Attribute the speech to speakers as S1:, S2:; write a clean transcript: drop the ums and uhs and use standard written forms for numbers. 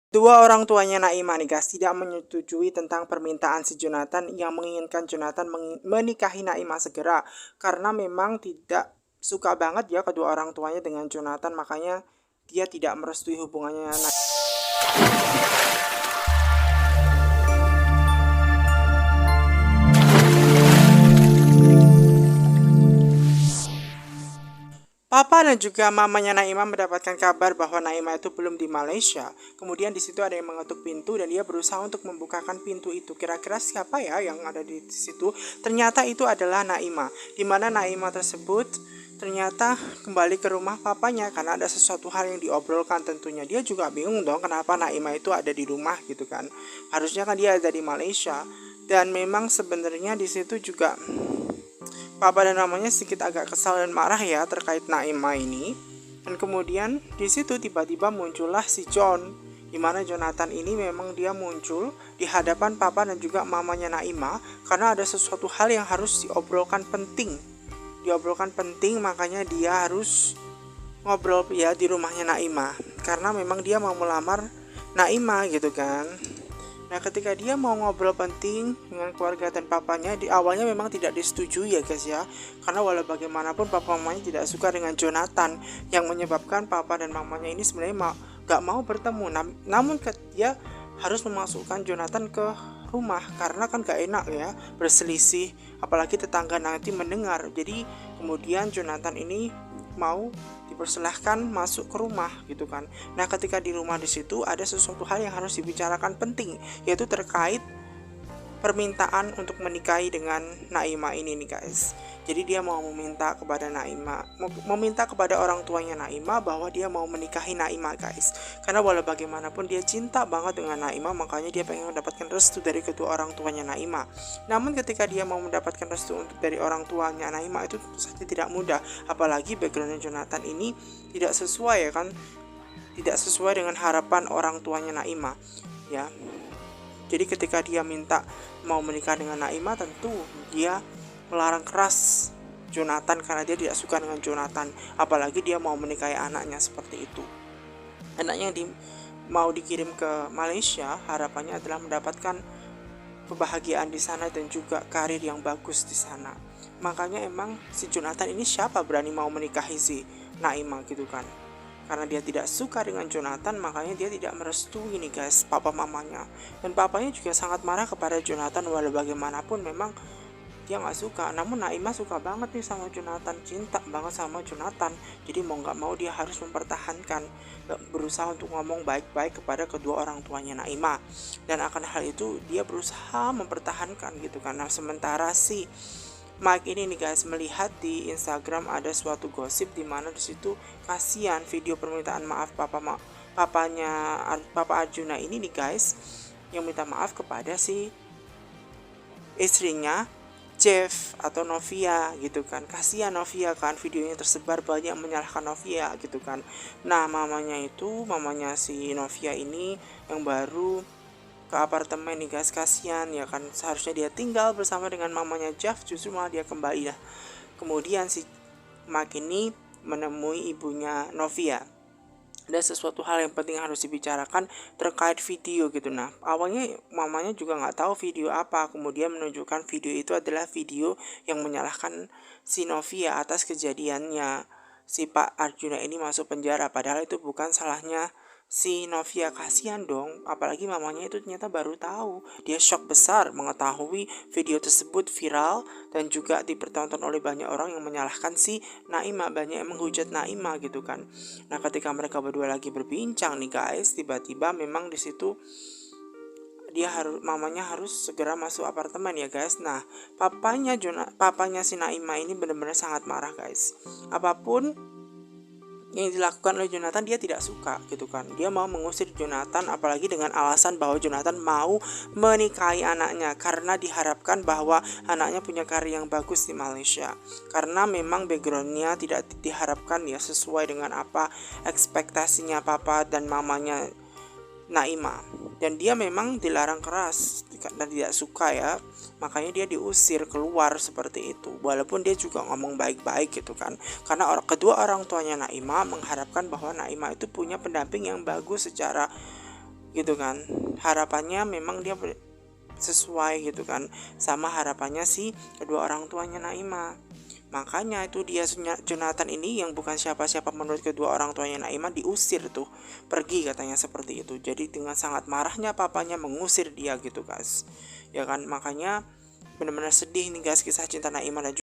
S1: Dua orang tuanya Naimah nih guys tidak menyetujui tentang permintaan si Jonathan yang menginginkan Jonathan menikahi Naimah segera, karena memang tidak suka banget ya kedua orang tuanya dengan Jonathan, makanya dia tidak merestui hubungannya. Papa dan juga mamanya Naimah mendapatkan kabar bahwa Naimah itu belum di Malaysia. Kemudian di situ ada yang mengetuk pintu dan dia berusaha untuk membukakan pintu itu. Kira-kira siapa ya yang ada di situ? Ternyata itu adalah Naimah. Di mana Naimah tersebut ternyata kembali ke rumah papanya karena ada sesuatu hal yang diobrolkan tentunya. Dia juga bingung dong kenapa Naimah itu ada di rumah gitu kan. Harusnya kan dia ada di Malaysia. Dan memang sebenarnya di situ juga Papa dan mamanya sedikit agak kesal dan marah ya terkait Naimah ini. Dan kemudian di situ tiba-tiba muncullah si John, di mana Jonathan ini memang dia muncul di hadapan papa dan juga mamanya Naimah karena ada sesuatu hal yang harus diobrolkan penting. Diobrolkan penting, makanya dia harus ngobrol ya di rumahnya Naimah karena memang dia mau melamar Naimah gitu kan. Nah, ketika dia mau ngobrol penting dengan keluarga dan papanya, di awalnya memang tidak disetujui ya guys ya. Karena walau bagaimanapun papa mamanya tidak suka dengan Jonathan, yang menyebabkan papa dan mamanya ini sebenarnya gak mau bertemu. Namun dia harus memasukkan Jonathan ke rumah karena kan gak enak ya berselisih, apalagi tetangga nanti mendengar. Jadi kemudian Jonathan ini mau dipersilahkan masuk ke rumah gitu kan. Nah, ketika di rumah di situ ada sesuatu hal yang harus dibicarakan penting, yaitu terkait permintaan untuk menikahi dengan Naimah ini nih guys. Jadi dia mau meminta kepada Naimah, meminta kepada orang tuanya Naimah bahwa dia mau menikahi Naimah guys. Karena walau bagaimanapun dia cinta banget dengan Naimah, makanya dia pengen mendapatkan restu dari kedua orang tuanya Naimah. Namun ketika dia mau mendapatkan restu dari orang tuanya Naimah itu saja tidak mudah, apalagi backgroundnya Jonathan ini tidak sesuai ya kan, tidak sesuai dengan harapan orang tuanya Naimah ya. Jadi ketika dia minta mau menikah dengan Naimah, tentu dia melarang keras Jonathan karena dia tidak suka dengan Jonathan. Apalagi dia mau menikahi anaknya seperti itu. Anaknya mau dikirim ke Malaysia, harapannya adalah mendapatkan kebahagiaan di sana dan juga karir yang bagus di sana. Makanya emang si Jonathan ini siapa berani mau menikahi si Naimah gitu kan. Karena dia tidak suka dengan Jonathan, makanya dia tidak merestui nih guys papa mamanya. Dan papanya juga sangat marah kepada Jonathan, walau bagaimanapun memang dia nggak suka. Namun Naimah suka banget nih sama Jonathan, cinta banget sama Jonathan. Jadi mau nggak mau dia harus mempertahankan, berusaha untuk ngomong baik-baik kepada kedua orang tuanya Naimah. Dan akan hal itu dia berusaha mempertahankan gitu kan. Nah, sementara si Mike ini nih guys melihat di Instagram ada suatu gosip di mana di situ kasihan video permintaan maaf papanya Papa Arjuna ini nih guys, yang minta maaf kepada si istrinya Jeff atau Novia gitu kan. Kasihan Novia kan, videonya tersebar banyak menyalahkan Novia gitu kan. Nah, mamanya si Novia ini yang baru ke apartemen nih guys, kasihan ya kan, seharusnya dia tinggal bersama dengan mamanya Jeff, justru malah dia kembali lah. Kemudian si Mark ini menemui ibunya Novia. Ada sesuatu hal yang penting harus dibicarakan terkait video gitu. Nah, awalnya mamanya juga nggak tahu video apa, kemudian menunjukkan video itu adalah video yang menyalahkan si Novia atas kejadiannya si Pak Arjuna ini masuk penjara, padahal itu bukan salahnya si Novia. Kasihan dong, apalagi mamanya itu ternyata baru tahu. Dia shock besar mengetahui video tersebut viral dan juga dipertonton oleh banyak orang yang menyalahkan si Naimah, banyak yang menghujat Naimah gitu kan. Nah, ketika mereka berdua lagi berbincang nih guys, tiba-tiba memang di situ mamanya harus segera masuk apartemen ya guys. Nah, papanya si Naimah ini benar-benar sangat marah guys. Apapun yang dilakukan oleh Jonathan dia tidak suka gitu kan. Dia mau mengusir Jonathan, apalagi dengan alasan bahwa Jonathan mau menikahi anaknya karena diharapkan bahwa anaknya punya karir yang bagus di Malaysia. Karena memang backgroundnya tidak diharapkan ya sesuai dengan apa ekspektasinya papa dan mamanya Naimah. Dan dia memang dilarang keras dan tidak suka ya, makanya dia diusir keluar seperti itu. Walaupun dia juga ngomong baik-baik gitu kan, karena kedua orang tuanya Naimah mengharapkan bahwa Naimah itu punya pendamping yang bagus secara gitu kan. Harapannya memang dia sesuai gitu kan sama harapannya si kedua orang tuanya Naimah. Makanya itu dia Jonathan ini yang bukan siapa-siapa menurut kedua orang tuanya Naimah diusir tuh, pergi katanya seperti itu. Jadi dengan sangat marahnya papanya mengusir dia gitu guys. Ya kan, makanya benar-benar sedih nih guys kisah cinta Naimah dan